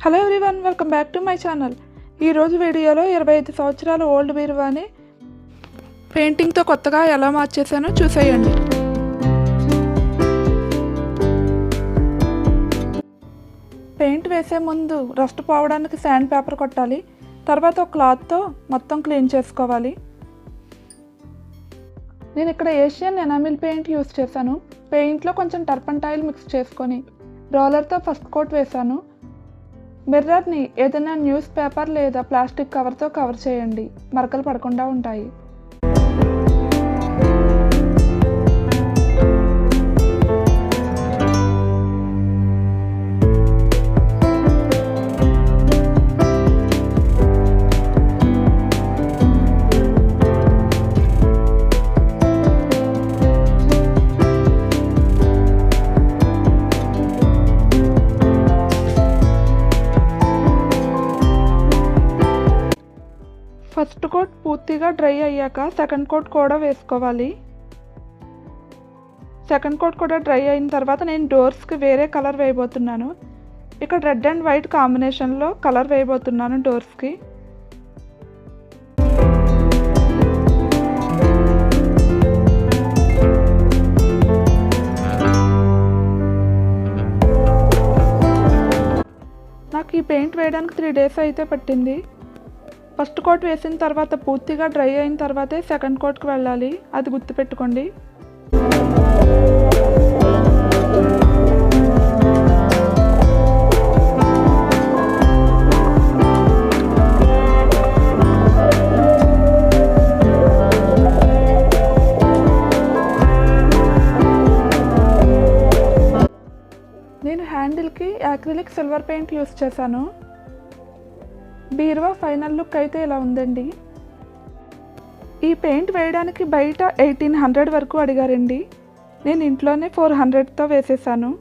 Hello everyone, welcome back to my channel. ఈరోజు వీడియోలో 25 సంవత్సరాల ఓల్డ్ బీరువాని పెయింటింగ్తో కొత్తగా ఎలా మార్చేసానో చూసేయండి. పెయింట్ వేసే ముందు రస్ట్ పోవడానికి శాండ్ పేపర్ కొట్టాలి. తర్వాత ఒక క్లాత్తో మొత్తం క్లీన్ చేసుకోవాలి. నేను ఇక్కడ ఏషియన్ ఎనామిల్ పెయింట్ యూస్ చేశాను. పెయింట్లో కొంచెం టర్పంటైల్ మిక్స్ చేసుకొని రోలర్తో ఫస్ట్ కోట్ వేశాను. మిర్రర్ని ఏదైనా న్యూస్ పేపర్ లేదా ప్లాస్టిక్ కవర్తో కవర్ చేయండి, మరకలు పడకుండా ఉంటాయి. ఫస్ట్ కోట్ పూర్తిగా డ్రై అయ్యాక సెకండ్ కోట్ కూడా వేసుకోవాలి. సెకండ్ కోట్ కూడా డ్రై అయిన తర్వాత నేను డోర్స్కి వేరే కలర్ వేయబోతున్నాను. ఇక్కడ రెడ్ అండ్ వైట్ కాంబినేషన్లో కలర్ వేయబోతున్నాను డోర్స్కి. నాకు ఈ పెయింట్ వేయడానికి 3 days అయితే పట్టింది. ఫస్ట్ కోట్ వేసిన తర్వాత పూర్తిగా డ్రై అయిన తర్వాతే సెకండ్ కోట్కి వెళ్ళాలి, అది గుర్తుపెట్టుకోండి. నేను హ్యాండిల్కి యాక్రిలిక్ సిల్వర్ పెయింట్ యూస్ చేశాను. బీరువా ఫైనల్ లుక్ అయితే ఇలా ఉందండి. ఈ పెయింట్ వేయడానికి బయట 1800 వరకు అడిగారండి. నేను ఇంట్లోనే 400తో వేసేసాను.